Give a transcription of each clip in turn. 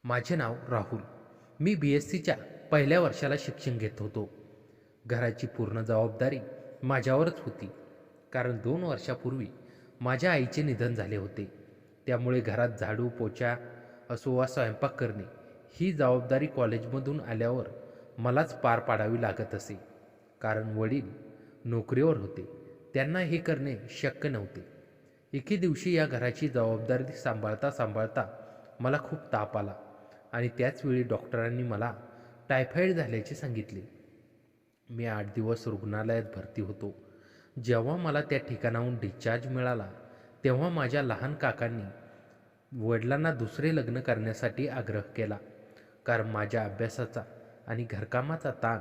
माझे नाव राहुल. मी BScच्या पहिल्या वर्षाला शिक्षण घेत होतो. घराची पूर्ण जबाबदारी माझ्यावरच होती, कारण 2 वर्षापूर्वी माझ्या आईचे निधन झाले होते. त्यामुळे घरात झाडू पोछा असो वा स्वयंपाक करणे ही जबाबदारी कॉलेजमधून आल्यावर मलाच पार पाडावी लागत असे. कारण वडील नोकरीवर होते, त्यांना हे करणे शक्य नव्हते. एके दिवशी या घराची जबाबदारी सांभाळता सांभाळता मला खूप ताप आला आणि त्याचवेळी डॉक्टरांनी मला टायफॉईड झाल्याचे सांगितले. मी 8 दिवस रुग्णालयात भरती होतो. जेव्हा मला त्या ठिकाणाहून डिस्चार्ज मिळाला तेव्हा माझ्या लहान काकांनी वडिलांना दुसरे लग्न करण्यासाठी आग्रह केला, कारण माझ्या अभ्यासाचा आणि घरकामाचा ताण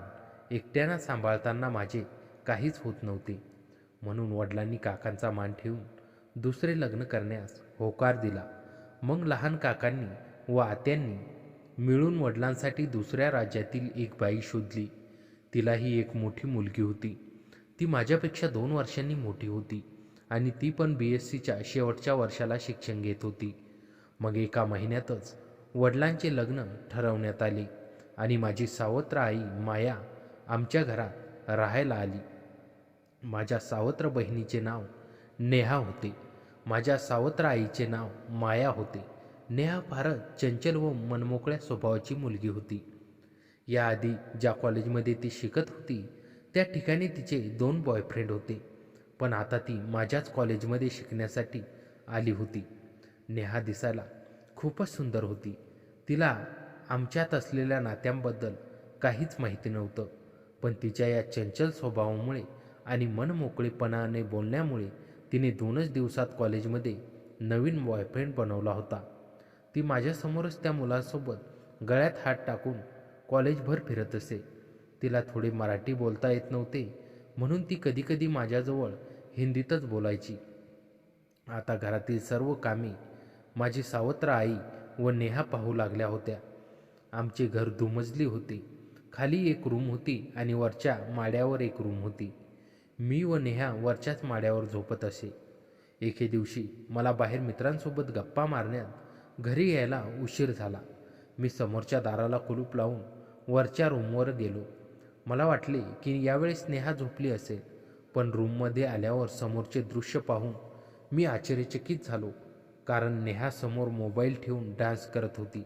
एकट्यानं सांभाळताना माझे काहीच होत नव्हते. म्हणून वडिलांनी काकांचा मान ठेवून दुसरे लग्न करण्यास होकार दिला. मग लहान काकांनी व आत्यांनी मिळून वडिलांसाठी दुसऱ्या राज्यातील एक बाई शोधली. तिलाही एक मोठी मुलगी होती. ती माझ्यापेक्षा 2 वर्षांनी मोठी होती आणि ती पण BScच्या शेवटच्या वर्षाला शिक्षण घेत होती. मग एका महिन्यातच वडिलांचे लग्न ठरवण्यात आले आणि माझी सावत्र आई माया आमच्या घरात राहायला आली. माझ्या सावत्र बहिणीचे नाव नेहा होते. माझ्या सावत्र आईचे नाव माया होते. नेहा फारच चंचल व मनमोकळ्या स्वभावाची मुलगी होती. याआधी ज्या कॉलेजमध्ये ती शिकत होती त्या ठिकाणी तिचे 2 बॉयफ्रेंड होते, पण आता ती माझ्याच कॉलेजमध्ये शिकण्यासाठी आली होती. नेहा दिसायला खूपच सुंदर होती. तिला आमच्यात असलेल्या नात्यांबद्दल काहीच माहिती नव्हतं, पण तिच्या या चंचल स्वभावामुळे आणि मनमोकळेपणाने बोलण्यामुळे तिने 2च दिवसात कॉलेजमध्ये नवीन बॉयफ्रेंड बनवला होता. ती माझ्यासमोरच त्या मुलासोबत गळ्यात हात टाकून कॉलेजभर फिरत असे. तिला थोडे मराठी बोलता येत नव्हते, म्हणून ती कधीकधी माझ्याजवळ हिंदीतच बोलायची. आता घरातील सर्व कामे माझी सावत्र आई व नेहा पाहू लागल्या होत्या. आमचे घर दुमजली होते. खाली एक रूम होती आणि वरच्या माळ्यावर एक रूम होती. मी व नेहा वरच्याच माळ्यावर झोपत असे. एके दिवशी मला बाहेर मित्रांसोबत गप्पा मारण्यात घरी यायला उशीर झाला. मी समोरच्या दाराला कुलूप लावून वरच्या रूमवर गेलो. मला वाटले की यावेळेस नेहा झोपली असेल, पण रूममध्ये आल्यावर समोरचे दृश्य पाहून मी आश्चर्यचकित झालो, कारण नेहा समोर मोबाईल ठेवून डान्स करत होती.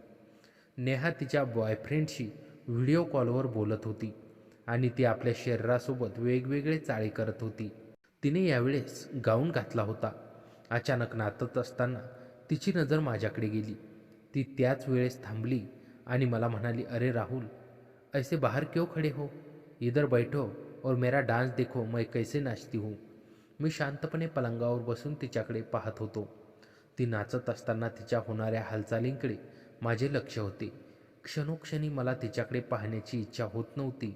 नेहा तिच्या बॉयफ्रेंडशी व्हिडिओ कॉलवर बोलत होती आणि ती आपल्या शरीरासोबत वेगवेगळे चाळे करत होती. तिने यावेळेस गाऊन घातला होता. अचानक नाचत असताना तिची नजर माझ्याकडे गेली. ती त्याच वेळेस थांबली आणि मला म्हणाली, "अरे राहुल, ऐसे बाहर क्यों खड़े हो? इधर बैठो और मेरा डान्स देखो मैं कैसे नाचती हूँ." मी शांतपणे पलंगावर बसून तिच्याकडे पाहत होतो. ती नाचत असताना तिच्या होणाऱ्या हालचालींकडे माझे लक्ष होते. क्षणोक्षणी मला तिच्याकडे पाहण्याची इच्छा होत नव्हती,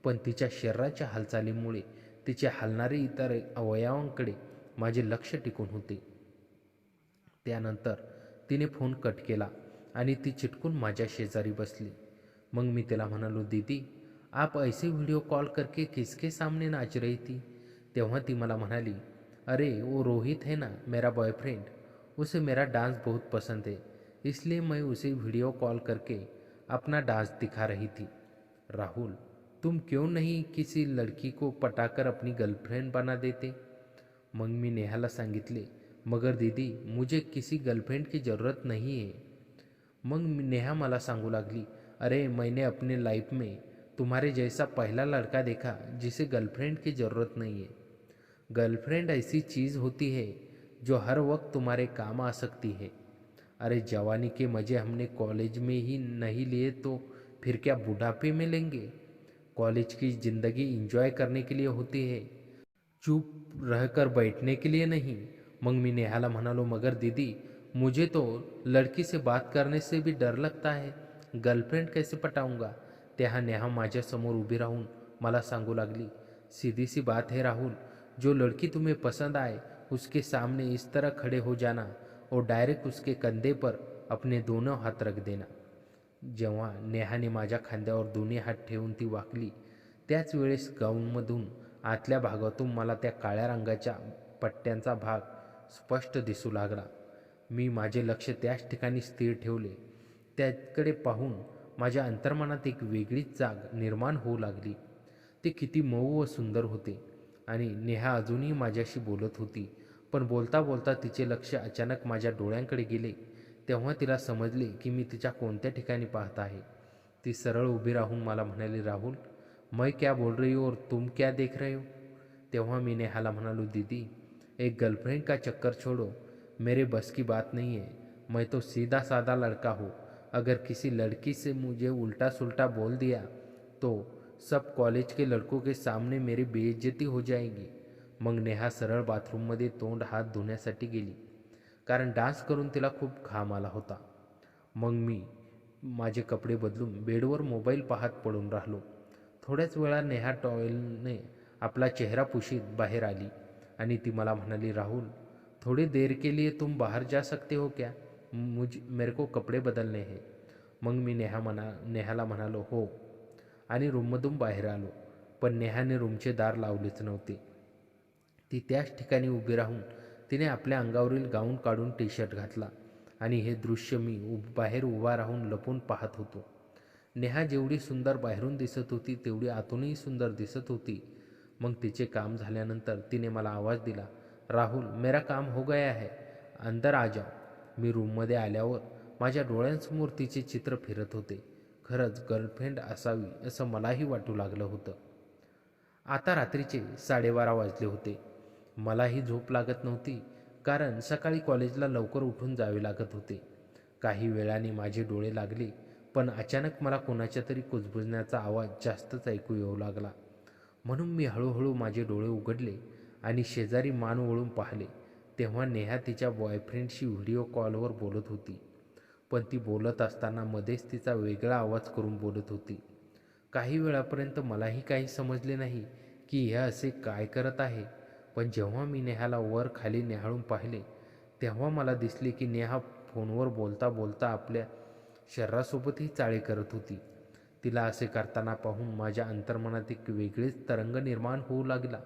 पण तिच्या शरीराच्या हालचालीमुळे तिचे हलणारे इतर अवयवांकडे माझे लक्ष टिकून होते. त्यानंतर तिने फोन कट केला आणि ती चिटकून माझ्या शेजारी बसली. मग मी तिला म्हणालो, "दीदी, आप ऐसे व्हिडिओ कॉल करके किसके सामने नाच रही थी?" तेव्हा ती मला म्हणाली, "अरे वो रोहित है ना, मेरा बॉयफ्रेंड, उसे मेरा डांस बहुत पसंद है, इसलिए मैं उसे वीडियो कॉल करके अपना डांस दिखा रही थी." "राहुल, तुम क्यों नहीं किसी लड़की को पटाकर अपनी गर्लफ्रेंड बना देते?" मग मी नेहाला सांगितले, "मगर दीदी, मुझे किसी गर्लफ्रेंड की ज़रूरत नहीं है." मग नेहा मला सांगू लागली, "अरे मैंने अपने लाइफ में तुम्हारे जैसा पहला लड़का देखा जिसे गर्लफ्रेंड की ज़रूरत नहीं है. गर्लफ्रेंड ऐसी चीज़ होती है जो हर वक्त तुम्हारे काम आ सकती है. अरे जवानी के मज़े हमने कॉलेज में ही नहीं लिए तो फिर क्या बुढ़ापे में लेंगे? कॉलेज की ज़िंदगी एंजॉय करने के लिए होती है, चुप रहकर बैठने के लिए नहीं." मग मी नेहाला म्हणालो, "मगर दीदी, मुझे तो लड़की से बात करने से भी डर लगता है, गर्लफ्रेंड कैसे पटाऊंगा?" तेव्हा नेहा माझ्यासमोर उभी राहून मला सांगू लागली, "सीधी सी बात है राहुल, जो लड़की तुम्हें पसंद आए उसके सामने इस तरह खड़े हो जाना और डायरेक्ट उसके कंधे पर अपने दोनों हात रख देना." जेव्हा नेहाने माझ्या खांद्यावर दोन्ही हात ठेवून ती वाकली, त्याच वेळेस गाऊनमधून आतल्या भागातून मला त्या काळ्या रंगाच्या पट्ट्यांचा भाग स्पष्ट दिसू लागला. मी माझे लक्ष त्याच ठिकाणी स्थिर ठेवले. त्याकडे पाहून माझ्या अंतर्मनात एक वेगळीच जाग निर्माण होऊ लागली. ते किती मऊ व सुंदर होते आणि नेहा अजूनही माझ्याशी बोलत होती. पण बोलता बोलता तिचे लक्ष अचानक माझ्या डोळ्यांकडे गेले. तेव्हा तिला समजले की मी तिच्या कोणत्या ठिकाणी पाहत आहे. ती सरळ उभी राहून मला म्हणाली, राहुल, मैं क्या बोल रही हूँ और तुम क्या देख रहे हो? तेव्हा मी नेहाला म्हणालो, दीदी, एक गर्लफ्रेंड का चक्कर छोड़ो, मेरे बस की बात नहीं है. मैं तो सीधा साधा लड़का हूँ. अगर किसी लड़की से मुझे उल्टा सुल्टा बोल दिया तो सब कॉलेज के लड़कों के सामने मेरी बेइज्जती हो जाएगी. मग नेहा सरळ बाथरूममध्ये तोंड हात धुण्यासाठी गेली, कारण डान्स करून तिला खूप घाम आला होता. मग मी माझे कपडे बदलून बेडवर मोबाईल पाहत पडून राहिलो. थोड्याच वेळा नेहा टॉवेलने आपला चेहरा पुशीत बाहेर आली आणि ती मला म्हणाली, राहुल, थोड़ी देर के लिए तुम बाहर जा सकते हो क्या? मेरे को कपडे बदलने हैं. मग मी नेहाला म्हणालो, हो, आणि रूममधून बाहेर आलो. पण नेहाने रूमचे दार लावलेच नव्हते. ती त्याच ठिकाणी उभी राहून तिने आपल्या अंगावरील गाऊन काढून टी शर्ट घातला आणि हे दृश्य मी बाहेर उभा राहून लपून पाहत होतो. नेहा जेवढी सुंदर बाहेरून दिसत होती तेवढी आतूनही सुंदर दिसत होती. मग तिचे काम झाल्यानंतर तिने मला आवाज दिला, राहुल, मेरा काम हो गया है, अंदर आ जाओ. मी रूममध्ये आल्यावर माझ्या डोळ्यांसमोर तिचे चित्र फिरत होते. खरंच गर्लफ्रेंड असावी असं मलाही वाटू लागलं होतं. आता रात्रीचे 12:30 वाजले होते. मलाही झोप लागत नव्हती, कारण सकाळी कॉलेजला लवकर उठून जावे लागत होते. काही वेळाने माझे डोळे लागले, पण अचानक मला कोणाच्या तरी कुजबुजण्याचा आवाज जास्तच ऐकू येऊ लागला. म्हणून मी हळूहळू माझे डोळे उघडले आणि शेजारी मान वळून पाहिले. तेव्हा नेहा तिच्या बॉयफ्रेंडशी व्हिडिओ कॉलवर बोलत होती. पण ती बोलत असताना मध्येच तिचा वेगळा आवाज करून बोलत होती. काही वेळापर्यंत मलाही काही समजले नाही की हे असे काय करत आहे. पण जेव्हा मी नेहाला वर खाली निहाळून पाहिले तेव्हा मला दिसले की नेहा फोनवर बोलता बोलता आपल्या शरीरासोबतही चाळे करत होती. तिला असे करताना पाहून माझ्या अंतर्मनात एक वेगळेच तरंग निर्माण होऊ लागला.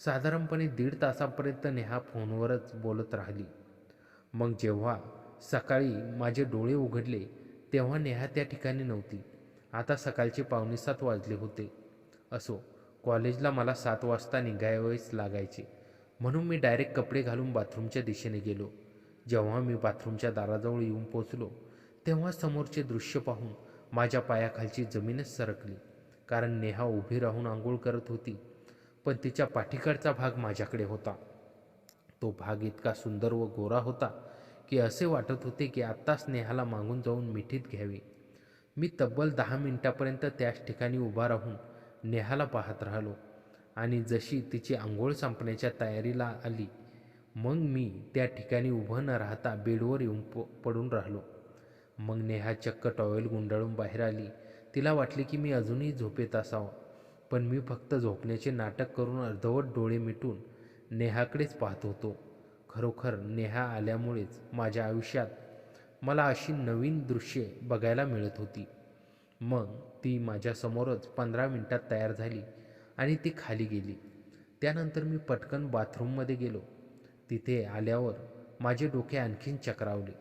साधारणपणे 1.5 तासापर्यंत नेहा फोनवरच बोलत राहिली. मग जेव्हा सकाळी माझे डोळे उघडले तेव्हा नेहा त्या ठिकाणी नव्हती. आता सकाळचे 6:45 वाजले होते. असो, कॉलेजला मला 7 वाजता निघावेच लागायचे, म्हणून मी डायरेक्ट कपडे घालून बाथरूमच्या दिशेने गेलो. जेव्हा मी बाथरूमच्या दाराजवळ येऊन पोचलो तेव्हा समोरचे दृश्य पाहून माझ्या पायाखालची जमीनच सरकली. कारण नेहा उभी राहून आंघोळ करत होती, पण तिच्या पाठीकडचा भाग माझ्याकडे होता. तो भाग इतका सुंदर व गोरा होता की असे वाटत होते की आत्ताच नेहाला मागून जाऊन मिठीत घ्यावे. मी तब्बल 10 मिनिटापर्यंत त्याच ठिकाणी उभा राहून नेहाला पाहत राहिलो आणि जशी तिची आंघोळ संपण्याच्या तयारीला आली मग मी त्या ठिकाणी उभं न राहता बेडवर येऊन पडून राहिलो. मग नेहा चक्क टॉवेल गुंडाळून बाहेर आली. तिला वाटले की मी अजूनही झोपेत असावं, पण मी फक्त झोपण्याचे नाटक करून अर्धवट डोळे मिटून नेहाकडेच पाहत होतो. खरोखर नेहा आल्यामुळेच माझ्या आयुष्यात मला अशी नवीन दृश्ये बघायला मिळत होती. मग ती माझ्यासमोरच 15 मिनिटात तयार झाली आणि ती खाली गेली. त्यानंतर मी पटकन बाथरूममध्ये गेलो. तिथे आल्यावर माझे डोके आणखीन चक्रावले,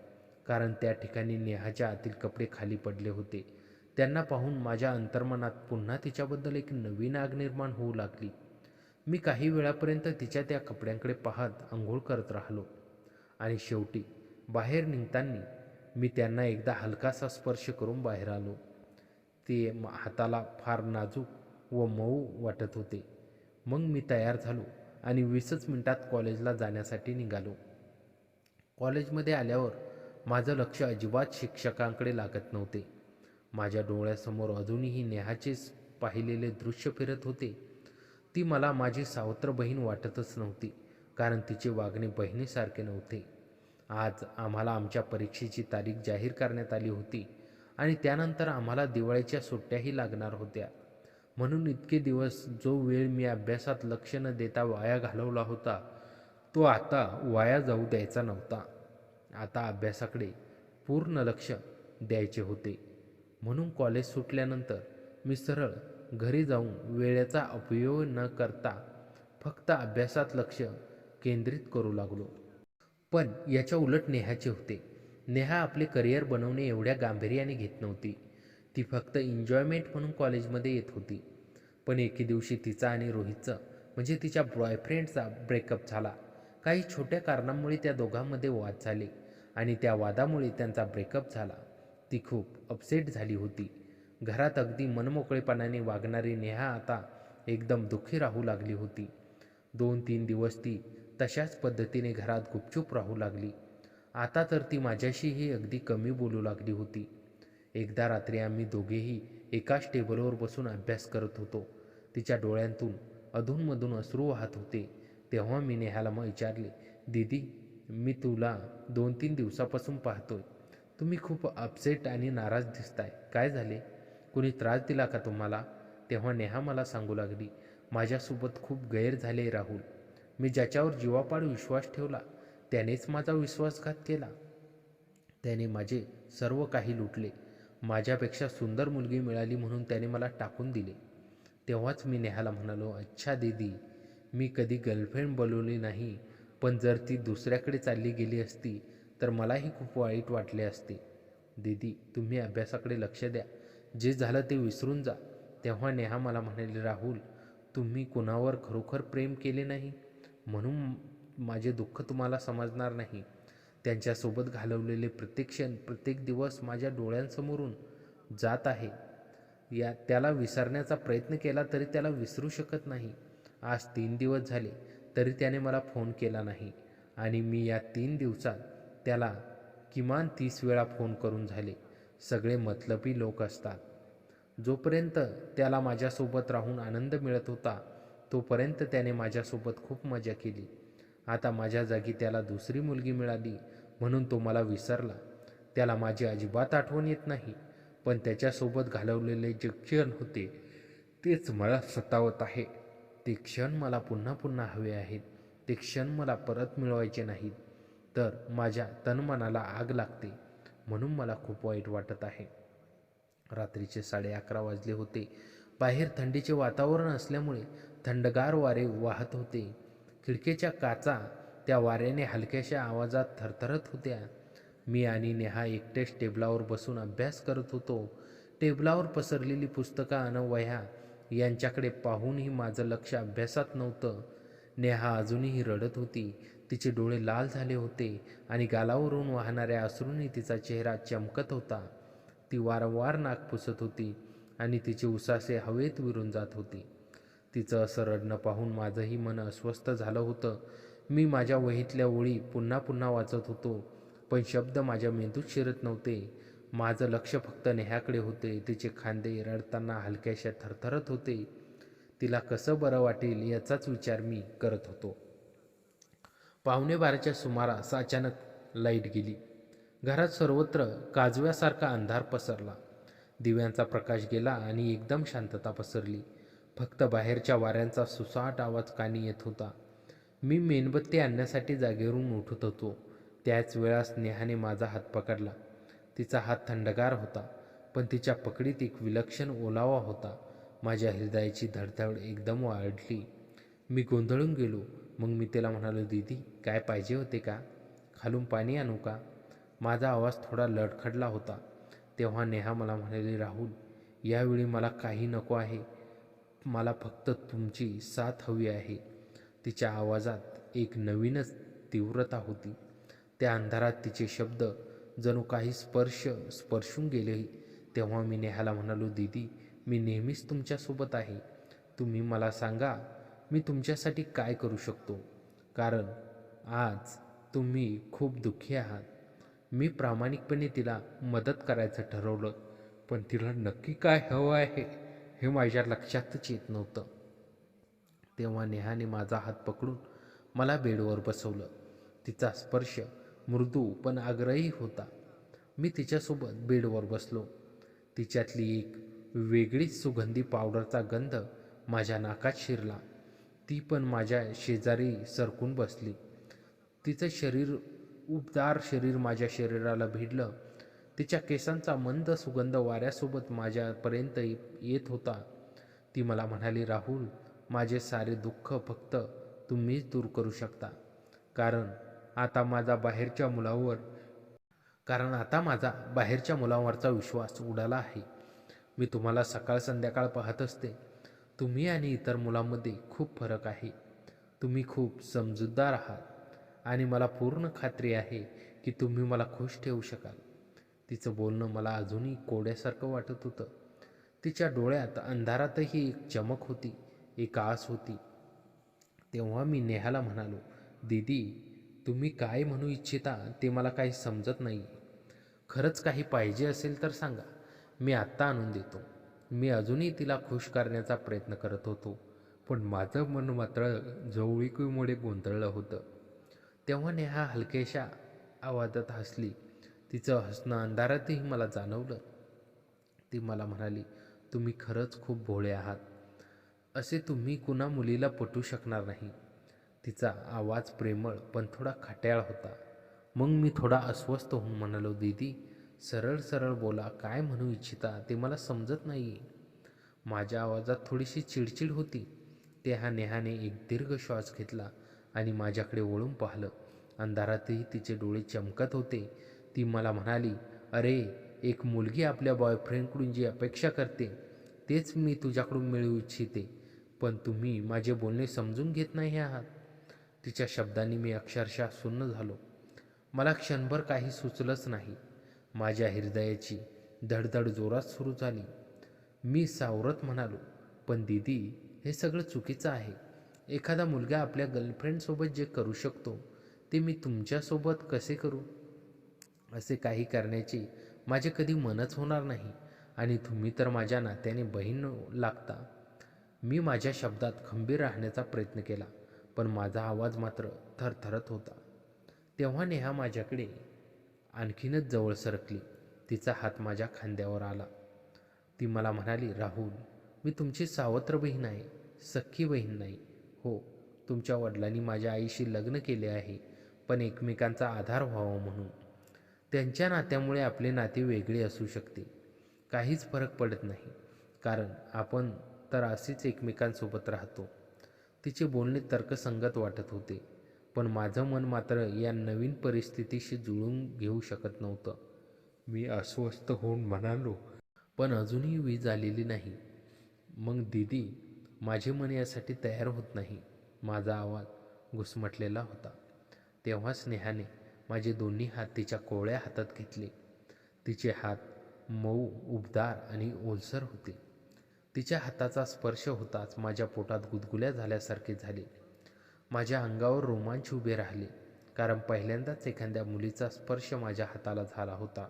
कारण त्या ठिकाणी नेहाच्या आतील कपडे खाली पडले होते. त्यांना पाहून माझ्या अंतर्मनात पुन्हा तिच्याबद्दल एक नवीन आग निर्माण होऊ लागली. मी काही वेळापर्यंत तिच्या त्या कपड्यांकडे पाहत आंघोळ करत राहिलो आणि शेवटी बाहेर निघताना मी त्यांना एकदा हलकासा स्पर्श करून बाहेर आलो. ते हाताला फार नाजूक व मऊ वाटत होते. मग मी तयार झालो आणि 20च मिनिटात कॉलेजला जाण्यासाठी निघालो. कॉलेजमध्ये आल्यावर माझं लक्ष अजिबात शिक्षकांकडे लागत नव्हते. माझ्या डोळ्यासमोर अजूनही नेहाचेच पाहिलेले दृश्य फिरत होते. ती मला माझी सावत्र बहीण वाटतच नव्हती, कारण तिचे वागणे बहिणीसारखे नव्हते. आज आम्हाला आमच्या परीक्षेची तारीख जाहीर करण्यात आली होती आणि त्यानंतर आम्हाला दिवाळीच्या सुट्ट्याही लागणार होत्या. म्हणून इतके दिवस जो वेळ मी अभ्यासात लक्ष न देता वाया घालवला होता तो आता वाया जाऊ द्यायचा नव्हता. आता अभ्यासाकडे पूर्ण लक्ष द्यायचे होते. म्हणून कॉलेज सुटल्यानंतर मी सरळ घरी जाऊन वेळेचा अपव्यय न करता फक्त अभ्यासात लक्ष केंद्रित करू लागलो. पण याच्या उलट नेहाचे होते. नेहा आपले करिअर बनवणे एवढ्या गांभीर्याने घेत नव्हती. ती फक्त एन्जॉयमेंट म्हणून कॉलेजमध्ये येत होती. पण एके दिवशी तिचा आणि रोहितचं म्हणजे तिच्या बॉयफ्रेंडचा ब्रेकअप झाला. काही छोट्या कारणांमुळे त्या दोघांमध्ये वाद झाले आणि त्या वादामुळे त्यांचा ब्रेकअप झाला. ती खूप अपसेट झाली होती. घरात अगदी मनमोकळेपणाने वागणारी नेहा आता एकदम दुःखी राहू लागली होती. 2-3 दिवस ती तशाच पद्धतीने घरात गुपचूप राहू लागली. आता तर ती माझ्याशीही अगदी कमी बोलू लागली होती. एकदा रात्री आम्ही दोघेही एकाच टेबलवर बसून अभ्यास करत होतो. तिच्या डोळ्यांतून अधूनमधून अश्रू वाहत होते. तेव्हा मी नेहाला विचारले, दीदी, मी तुला 2-3 दिवसापासून पाहतोय. तुम्ही खूप अपसेट आणि नाराज दिसताय. काय झाले? कुणी त्रास दिला का तुम्हाला? तेव्हा नेहा मला सांगू लागली, माझ्यासोबत खूप गैर झाले राहुल. मी ज्याच्यावर जीवापाड विश्वास ठेवला त्यानेच माझा विश्वासघात केला. त्याने माझे सर्व काही लुटले. माझ्यापेक्षा सुंदर मुलगी मिळाली म्हणून त्याने मला टाकून दिले. तेव्हाच मी नेहाला म्हणालो, अच्छा दीदी, मी कधी गर्लफ्रेंड बोलवली नाही, पण जर ती दुसऱ्याकडे चालली गेली असती तर मलाही खूप वाईट वाटले असते. दीदी, तुम्ही अभ्यासाकडे लक्ष द्या. जे झालं ते विसरून जा. तेव्हा नेहा मला म्हणाली, राहुल, तुम्ही कुणावर खरोखर प्रेम केले नाही म्हणून माझे दुःख तुम्हाला समजणार नाही. त्यांच्यासोबत घालवलेले प्रत्येक क्षण, प्रत्येक दिवस माझ्या डोळ्यांसमोरून जात आहे. त्याला विसरण्याचा प्रयत्न केला तरी त्याला विसरू शकत नाही. आज 3 दिवस झाले तरी त्याने मला फोन केला नाही आणि मी या 3 दिवसात त्याला किमान 30 वेळा फोन करून झाले. सगळे मतलबी लोक असतात. जोपर्यंत त्याला माझ्यासोबत राहून आनंद मिळत होता तोपर्यंत त्याने माझ्यासोबत खूप मजा केली. आता माझ्या जागी त्याला दुसरी मुलगी मिळाली म्हणून तो मला विसरला. त्याला माझी अजिबात आठवण येत नाही, पण त्याच्यासोबत घालवलेले जे क्षण होते तेच मला सतावत आहे. ते क्षण मला पुन्हा पुन्हा हवे आहेत. ते क्षण मला परत मिळवायचे नाहीत तर माझ्या तनमनाला आग लागते. म्हणून मला खूप वाईट वाटत आहे. रात्रीचे 11:30 वाजले होते. बाहेर थंडीचे वातावरण असल्यामुळे थंडगार वारे वाहत होते. खिडकीच्या काचा त्या वाऱ्याने हलक्याशा आवाजात थरथरत होत्या. मी आणि नेहा एकटेच टेबलावर बसून अभ्यास करत होतो. टेबलावर पसरलेली पुस्तकं आणि वह्या यांच्याकडे पाहूनही माझं लक्ष अभ्यासात नव्हतं. नेहा अजूनही रडत होती. तिचे डोळे लाल झाले होते आणि गालावरून वाहणाऱ्या अश्रूंनी तिचा चेहरा चमकत होता. ती वारंवार नाक पुसत होती आणि तिचे उसासे हवेत विरून जात होती. तिचं असं रडणं पाहून माझंही मन अस्वस्थ झालं होतं. मी माझ्या वहीतल्या ओळी पुन्हा पुन्हा वाचत होतो, पण शब्द माझ्या मेंदूत शिरत नव्हते. माझं लक्ष फक्त नेहाकडे होते. तिचे खांदे रडताना हलक्याशा थरथरत होते. तिला कसं बरं वाटेल याचाच विचार मी करत होतो. 11:15च्या सुमारास अचानक लाईट गेली. घरात सर्वत्र काजव्यासारखा अंधार पसरला. दिव्यांचा प्रकाश गेला आणि एकदम शांतता पसरली. फक्त बाहेरच्या वाऱ्यांचा सुसाट आवाज कानी येत होता. मी मेणबत्ती आणण्यासाठी जागेवरून उठत होतो. त्याच वेळास नेहाने माझा हात पकडला. तिचा हात थंडगार होता, पण तिच्या पकडीत एक विलक्षण ओलावा होता. माझ्या हृदयाची धडधड एकदम वाढली. मी गोंधळून गेलो. मग मी तिला म्हणालो, दीदी, काय पाहिजे होते का? खालून पाणी आणू का? माझा आवाज थोडा लडखडला होता. तेव्हा नेहा मला म्हणाली, राहुल, यावेळी मला काही नको आहे. मला फक्त तुमची साथ हवी आहे. तिच्या आवाजात एक नवीनच तीव्रता होती. त्या अंधारात तिचे शब्द जणू काही स्पर्शून गेले. तेव्हा मी नेहाला म्हणालो, दीदी, मी नेहमीच तुमच्यासोबत आहे. तुम्ही मला सांगा, मी तुमच्यासाठी काय करू शकतो, कारण आज तुम्ही खूप दुःखी आहात. मी प्रामाणिकपणे तिला मदत करायचं ठरवलं, पण तिला नक्की काय हवं आहे हे माझ्या लक्षातच येत नव्हतं. तेव्हा नेहाने माझा हात पकडून मला बेडवर बसवलं. तिचा स्पर्श मृदू पण आग्रही होता. मी तिच्यासोबत बेडवर बसलो. तिच्यातली एक वेगळीच सुगंधी पावडरचा गंध माझ्या नाकात शिरला. ती पण माझ्या शेजारी सरकून बसली. तिचं उबदार शरीर माझ्या शरीराला भिडलं. तिच्या केसांचा मंद सुगंध वाऱ्यासोबत माझ्यापर्यंत येत होता. ती मला म्हणाली, राहुल, माझे सारे दुःख फक्त तुम्हीच दूर करू शकता, कारण आता माझा कारण आता माझा बाहेरच्या मुलांवरचा विश्वास उडाला आहे. मी तुम्हाला सकाळ संध्याकाळ पाहत असते. तुम्ही आणि इतर मुलांमध्ये खूप फरक आहे. तुम्ही खूप समजूतदार आहात आणि मला पूर्ण खात्री आहे की तुम्ही मला खुश ठेवू शकाल. तिचं बोलणं मला अजूनही कोड्यासारखं वाटत होतं. तिच्या डोळ्यात अंधारातही एक चमक होती, एक आस होती. तेव्हा मी नेहाला म्हणालो, दीदी, तुम्ही काय म्हणू इच्छिता ते मला काही समजत नाही. खरंच काही पाहिजे असेल तर सांगा, मी आत्ता आणून देतो. मी अजूनही तिला खुश करण्याचा प्रयत्न करत होतो, पण माझं मन मात्र जवळीकीमुळे गोंधळलं होतं. तेव्हा नेहा हलकेशा आवाजात हसली. तिचं हसणं अंधारातही मला जाणवलं. ती मला म्हणाली, तुम्ही खरंच खूप भोळे आहात. असे तुम्ही कुणा मुलीला पटू शकणार नाही. तिचा आवाज प्रेमळ पण थोडा खट्याळ होता. मग मी थोडा अस्वस्थ होऊन म्हणालो, दीदी, सरळ सरळ बोला, काय म्हणू इच्छिता ते मला समजत नाही. माझ्या आवाजात थोडीशी चिडचिड होती. नेहाने एक दीर्घ श्वास घेतला आणि माझ्याकडे वळून पाहिलं. अंधारातही तिचे डोळे चमकत होते. ती मला म्हणाली, अरे, एक मुलगी आपल्या बॉयफ्रेंडकडून जी अपेक्षा करते तेच मी तुझ्याकडून मिळवू इच्छिते, पण तुम्ही माझे बोलणे समजून घेत नाही आहात. तिच्या शब्दांनी मी अक्षरशः सुन्न झालो. मला क्षणभर काही सुचलंच नाही. माझ्या हृदयाची धडधड जोरात सुरू झाली. मी सावरत म्हणालो, पण दीदी, हे सगळं चुकीचं आहे. एखादा मुलगा आपल्या गर्लफ्रेंडसोबत जे करू शकतो ते मी तुमच्यासोबत कसे करू? असे काही करण्याचे माझे कधी मनच होणार नाही आणि तुम्ही तर माझ्या नात्याने बहीण लागता. मी माझ्या शब्दात खंबीर राहण्याचा प्रयत्न केला, पण माझा आवाज मात्र थरथरत होता. तेव्हा नेहा माझ्याकडे आणखीनच जवळ सरकली. तिचा हात माझ्या खांद्यावर आला. ती मला म्हणाली, राहुल, मी तुमची सावत्र बहीण आहे, सख्खी बहीण नाही. हो, तुमच्या वडिलांनी माझ्या आईशी लग्न केले आहे, पण एकमेकांचा आधार व्हावा म्हणून. त्यांच्या नात्यामुळे आपले नाते वेगळे असू शकते. काहीच फरक पडत नाही, कारण आपण तर असेच एकमेकांसोबत राहतो. तिचे बोलणे तर्कसंगत वाटत होते, पण माझं मन मात्र या नवीन परिस्थितीशी जुळून घेऊ शकत नव्हतं. मी अस्वस्थ होऊन म्हणालो, पण अजूनही वीज आलेली नाही. मग दीदी, माझे मन यासाठी तयार होत नाही. माझा आवाज घुसमटलेला होता. तेव्हा स्नेहाने माझे दोन्ही हात तिच्या कोवळ्या हातात घेतले. तिचे हात मऊ, उबदार आणि ओलसर होते. तिच्या हाताचा स्पर्श होताच माझ्या पोटात गुदगुल्या झाल्यासारखे झाले. माझ्या अंगावर रोमांच उभे राहिले, कारण पहिल्यांदाच एखाद्या मुलीचा स्पर्श माझ्या हाताला झाला होता.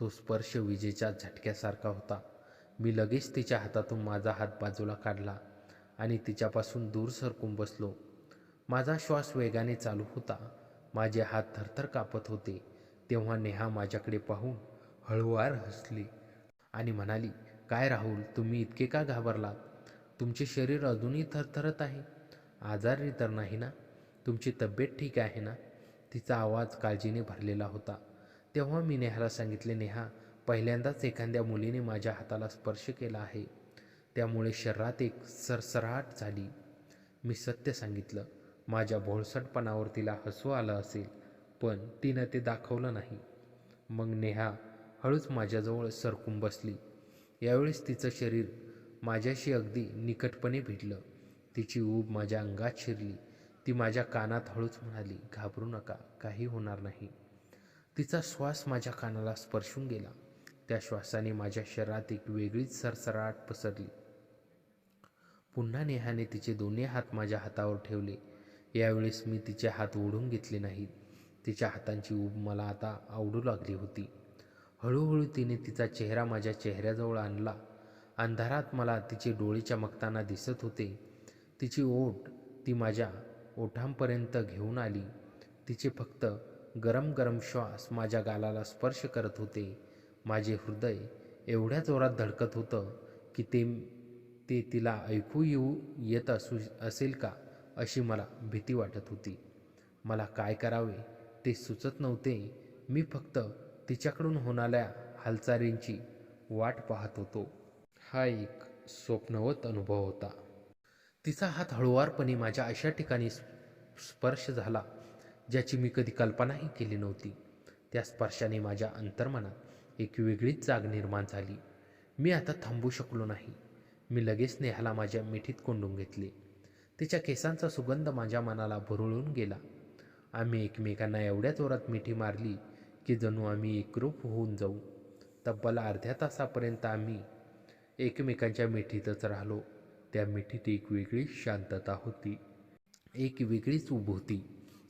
तो स्पर्श विजेच्या झटक्यासारखा होता. मी लगेच तिच्या हातातून माझा हात बाजूला काढला आणि तिच्यापासून दूर सरकून बसलो. माझा श्वास वेगाने चालू होता. माझे हात थरथर कापत होते. तेव्हा नेहा माझ्याकडे पाहून हळूवार हसली आणि म्हणाली, काय राहुल, तुम्ही इतके का घाबरलात? तुमचे शरीर अजूनही थरथरत आहे. आजारी तर नाही ना? तुमची तब्येत ठीक आहे ना? तिचा आवाज काळजीने भरलेला होता. तेव्हा मी नेहाला सांगितले, नेहा, पहिल्यांदाच एखाद्या मुलीने माझ्या हाताला स्पर्श केला आहे, त्यामुळे शरीरात एक सरसराट झाली. मी सत्य सांगितलं. माझ्या भोळसटपणावर तिला हसू आलं असेल, पण तिनं ते दाखवलं नाही. मग नेहा हळूच माझ्याजवळ सरकून बसली. यावेळेस तिचं शरीर माझ्याशी अगदी निकटपणे भिडलं. तिची ऊब माझ्या अंगात शिरली. ती माझ्या कानात हळूच म्हणाली, घाबरू नका, काही होणार नाही. तिचा श्वास माझ्या कानाला स्पर्शून गेला. त्या श्वासाने माझ्या शरीरात एक वेगळीच सरसराट पसरली. पुन्हा नेहाने तिचे दोन्ही हात माझ्या हातावर ठेवले. यावेळेस मी तिचे हात ओढून घेतले नाहीत. तिच्या हातांची ऊब मला आता आवडू लागली होती. हळूहळू तिने तिचा चेहरा माझ्या चेहऱ्याजवळ आणला. अंधारात मला तिचे डोळे चमकताना दिसत होते. तिची ओठ ती माझ्या ओठांपर्यंत घेऊन आली. तिचे फक्त गरम गरम श्वास माझ्या गालाला स्पर्श करत होते. माझे हृदय एवढ्या जोरात धडकत होतं की ते ते तिला ऐकू येत असेल का अशी मला भीती वाटत होती. मला काय करावे ते सुचत नव्हते. मी फक्त तिच्याकडून होणाऱ्या हालचालींची वाट पाहत होतो. हा एक स्वप्नवत अनुभव होता. तिचा हात हळुवारपणे माझ्या अशा ठिकाणी स्पर्श झाला ज्याची मी कधी कल्पनाही केली नव्हती. त्या स्पर्शाने माझ्या अंतर्मनात एक वेगळीच जाग निर्माण झाली. मी आता थांबू शकलो नाही. मी लगेच नेहाला माझ्या मिठीत कोंडून घेतले. तिच्या केसांचा सुगंध माझ्या मनाला भुरळून गेला. आम्ही एकमेकांना एवढ्या जोरात मिठी मारली की जणू आम्ही एकरूप होऊन जाऊ. तब्बल अर्ध्या तासापर्यंत आम्ही एकमेकांच्या मिठीतच राहिलो. त्या मिठीत एक वेगळीच शांतता होती, एक वेगळीच ऊब होती.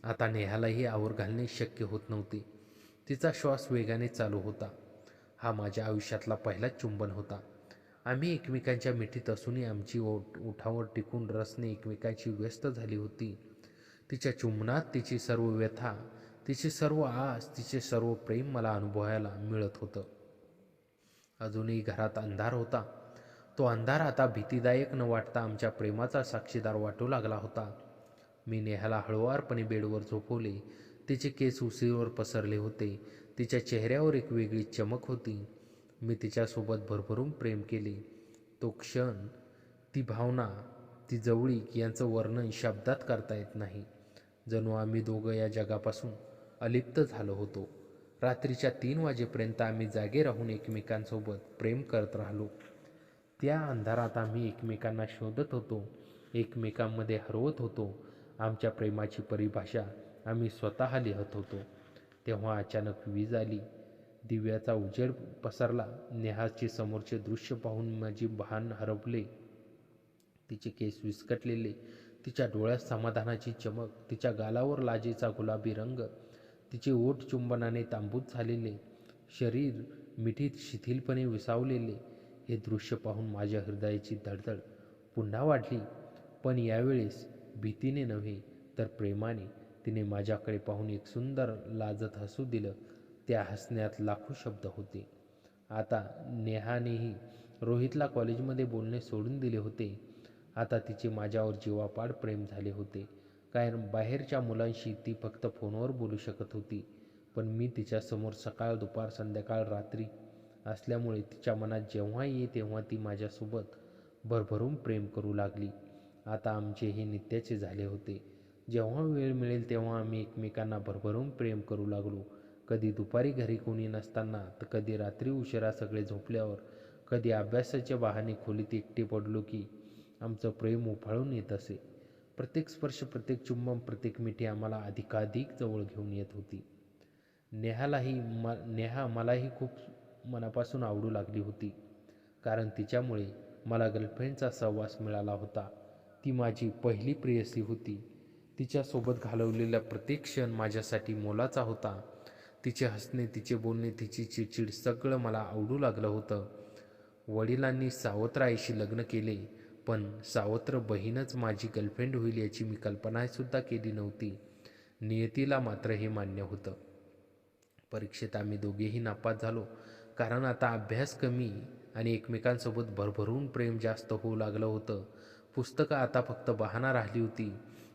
आता नेहालाही आवर घालणे शक्य होत नव्हते. तिचा श्वास वेगाने चालू होता. हा माझ्या आयुष्यातला पहिलाच चुंबन होता. आम्ही एकमेकांच्या मिठीत असूनही आमची ओठावर टिकून रसने एकमेकांची व्यस्त झाली होती. तिच्या चुंबनात तिची सर्व व्यथा, तिची सर्व आस, तिचे सर्व प्रेम मला अनुभवायला मिळत होतं. अजूनही घरात अंधार होता. तो अंधार आता भीतीदायक न वाटता आमच्या प्रेमाचा साक्षीदार वाटू लागला होता. मी नेहाला हळुवारपणे बेडवर झोपवले. तिचे केस उशीवर पसरले होते. तिच्या चेहऱ्यावर एक वेगळी चमक होती. मी तिच्यासोबत भरभरून प्रेम केले. तो क्षण, ती भावना, ती जवळीक यांचं वर्णन शब्दात करता येत नाही. जणू आम्ही दोघं या जगापासून अलिप्त झालो होतो. रात्रीच्या 3 वाजेपर्यंत आम्ही जागे राहून एकमेकांसोबत प्रेम करत राहिलो. त्या अंधारात आम्ही एकमेकांना शोधत होतो, एकमेकांमध्ये हरवत होतो. आमच्या प्रेमाची परिभाषा आम्ही स्वतः लिहत होतो. तेव्हा अचानक वीज आली. दिव्याचा उजेड पसरला. नेहाचे समोरचे दृश्य पाहून माझे भान हरपले. तिचे केस विस्कटलेले, तिच्या डोळ्यात समाधानाची चमक, तिच्या गालावर लाजेचा गुलाबी रंग, तिचे ओठ चुंबनाने तांबूत झालेले, शरीर मिठीत शिथिलपणे विसावलेले. हे दृश्य पाहून माझ्या हृदयाची धडधड पुन्हा वाढली. पण यावेळेस भीतीने नव्हे तर प्रेमाने. तिने माझ्याकडे पाहून एक सुंदर लाजत हसू दिलं. त्या हसण्यात लाखो शब्द होते. आता नेहानेही रोहितला कॉलेजमध्ये बोलणे सोडून दिले होते. आता तिचे माझ्यावर जीवापाड प्रेम झाले होते. कारण बाहेरच्या मुलांशी ती फक्त फोनवर बोलू शकत होती. पण मी तिच्यासमोर सकाळ, दुपार, संध्याकाळ, रात्री असल्यामुळे तिच्या मनात जेव्हा येई तेव्हा ती माझ्यासोबत भरभरून प्रेम करू लागली. आता आमचे हे नित्याचे झाले होते. जेव्हा वेळ मिळेल तेव्हा आम्ही एकमेकांना भरभरून प्रेम करू लागलो. कधी दुपारी घरी कोणी नसताना, तर कधी रात्री उशिरा सगळे झोपल्यावर, कधी अभ्यासाच्या बहाणे खोलीत एकटे पडलो की आमचं प्रेम उफाळून येत असे. प्रत्येक स्पर्श, प्रत्येक चुंबन, प्रत्येक मिठी आम्हाला अधिकाधिक जवळ घेऊन येत होती. नेहा मलाही खूप मनापासून आवडू लागली होती. कारण तिच्यामुळे मला गर्लफ्रेंडचा सहवास मिळाला होता. ती माझी पहिली प्रेयसी होती. तिच्यासोबत घालवलेला प्रत्येक क्षण माझ्यासाठी मोलाचा होता. तिचे हसणे, तिचे बोलणे, तिची चिडचिड सगळं मला आवडू लागलं होतं. वडिलांनी सावत्र आईशी लग्न केले, पण सावत्र बहीणच माझी गर्लफ्रेंड होईल याची मी कल्पनासुद्धा केली नव्हती. नियतीला मात्र हे मान्य होतं. परीक्षेत आम्ही दोघेही नापास झालो. कारण आता अभ्यास कमी आणि एकमेकांसोबत भरभरून प्रेम जास्त होऊ लागलं होतं. पुस्तकं आता फक्त बहाणा राहिली होती.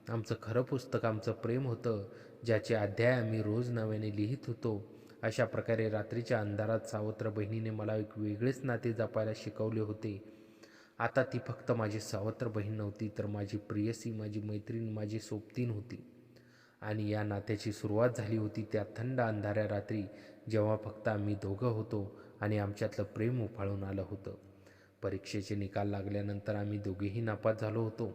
आमचं खरं पुस्तक आमचं प्रेम होतं, ज्याचे अध्याय आम्ही रोज नव्याने लिहित होतो. अशा प्रकारे रात्रीच्या अंधारात सावत्र बहिणीने मला एक वेगळेच नाते जपायला शिकवले होते. आता ती फक्त माझी सावत्र बहीण नव्हती, तर माझी प्रेयसी, माझी मैत्रीण, माझी सोबतीण होती. आणि या नात्याची सुरुवात झाली होती त्या थंड अंधाऱ्या रात्री, जेव्हा फक्त आम्ही दोघं होतो आणि आमच्यातलं प्रेम उफाळून आलं होतं. परीक्षेचे निकाल लागल्यानंतर आम्ही दोघेही नापास झालो होतो.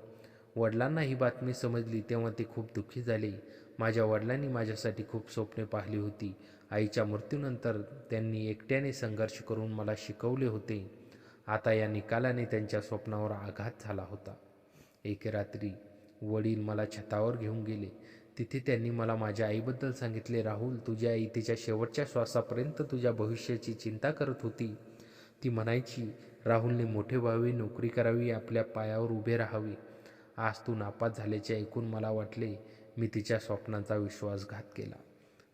वडिलांना ही बातमी समजली तेव्हा ते खूप दुःखी झाले. माझ्या वडिलांनी माझ्यासाठी खूप स्वप्ने पाहिली होती. आईच्या मृत्यूनंतर त्यांनी एकट्याने संघर्ष करून मला शिकवले होते. आता या निकालाने त्यांच्या स्वप्नावर आघात झाला होता. एक रात्री वडील मला छतावर घेऊन गेले. तिथे त्यांनी मला माझ्या आईबद्दल सांगितले. राहुल, तुझी आई तिच्या शेवटच्या श्वासापर्यंत तुझ्या भविष्याची चिंता करत होती. ती म्हणायची, राहुलने मोठे व्हावे, नोकरी करावी, आपल्या पायावर उभे राहावे. आज तू नापास झाल्याचे ऐकून मला वाटले मी तिच्या स्वप्नांचा विश्वासघात केला.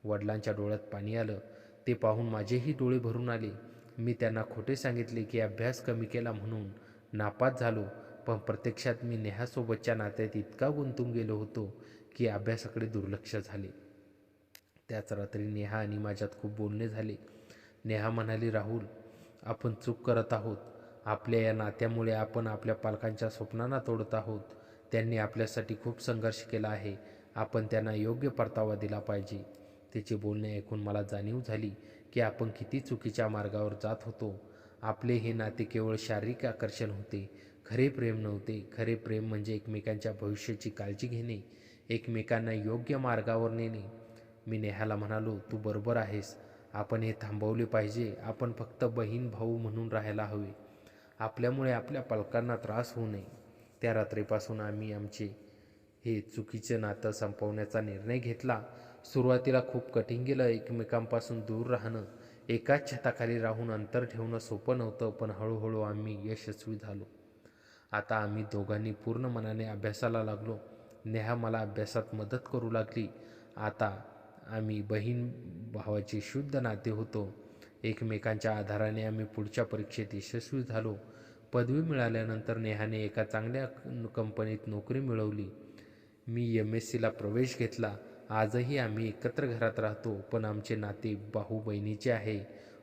वडिलांच्या डोळ्यात पाणी आलं. ते पाहून माझेही डोळे भरून आले. मी त्यांना खोटे सांगितले की अभ्यास कमी केला म्हणून नापास झालो. पण प्रत्यक्षात मी नेहासोबतच्या नात्यात इतका गुंतून गेलो होतो की अभ्यासाकडे दुर्लक्ष झाले. त्याच रात्री नेहा आणि माझ्यात खूप बोलणे झाले. नेहा म्हणाली, राहुल, आपण चूक करत आहोत. आपल्या या नात्यामुळे आपण आपल्या पालकांच्या स्वप्नांना तोडत आहोत. त्यांनी आपल्यासाठी खूप संघर्ष केला आहे. आपण त्यांना योग्य परतावा दिला पाहिजे. तिचे बोलणे ऐकून मला जाणीव झाली की आपण किती चुकीच्या मार्गावर जात होतो. आपले हे नाते केवळ शारीरिक आकर्षण होते, खरे प्रेम नव्हते. खरे प्रेम म्हणजे एकमेकांच्या भविष्याची काळजी घेणे, एकमेकांना योग्य मार्गावर नेणे. मी नेहाला म्हणालो, तू बरोबर आहेस. आपण हे थांबवले पाहिजे. आपण फक्त बहीण भाऊ म्हणून राहायला हवे. आपल्यामुळे आपल्या पालकांना त्रास होऊ नये. त्या रात्रीपासून आम्ही आमचे हे चुकीचे नातं संपवण्याचा निर्णय घेतला. सुरुवातीला खूप कठीण गेलं. एकमेकांपासून दूर राहणं, एकाच छताखाली राहून अंतर ठेवणं सोपं नव्हतं, पण हळूहळू आम्ही यशस्वी झालो. आता आम्ही दोघांनी पूर्ण मनाने अभ्यासाला लागलो. नेहा मला अभ्यासात मदत करू लागली. आता आम्ही बहीण भावाचे शुद्ध नाते होतो. एकमेकांच्या आधाराने आम्ही पुढच्या परीक्षेत यशस्वी झालो. पदवी मिळाल्यानंतर नेहाने एका चांगल्या कंपनीत नोकरी मिळवली. मी MSCला प्रवेश घेतला. आजही आम्ही एकत्र घरात राहतो, पण आमचे नाते भाऊ बहिणीचे आहे.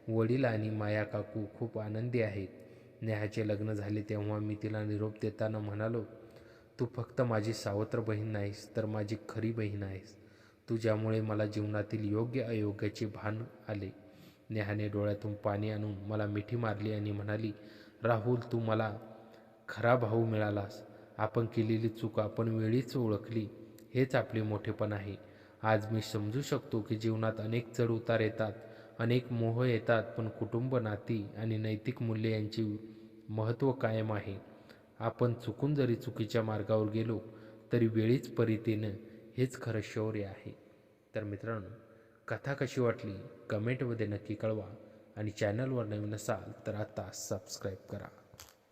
वडील आणि माया काकू खूप आनंदी आहेत. नेहाचे लग्न झाले तेव्हा मी तिला निरोप देताना म्हणालो, तू फक्त माझी सावत्र बहीण नाहीस, तर माझी खरी बहीण आहेस. तुझ्यामुळे मला जीवनातील योग्य अयोग्याचे भान आले. नेहाने डोळ्यातून पाणी आणून मला मिठी मारली आणि म्हणाली, राहुल, तू मला खरा भाऊ मिळालास. आपण केलेली चूक आपण वेळीच ओळखली, हेच आपले मोठेपण आहे. आज मी समजू शकतो की जीवनात अनेक चढ उतार येतात, अनेक मोह येतात, पण कुटुंब, नाती आणि नैतिक मूल्ये यांचे महत्त्व कायम आहे. आपण चुकून जरी चुकीच्या मार्गावर गेलो तरी वेळीच परत येणं हेच खरं शौर्य आहे. तर मित्रांनो, कथा कशी वाटली कमेंटमध्ये नक्की कळवा आणि चॅनलवर नवीन असाल तर आता सबस्क्राईब करा.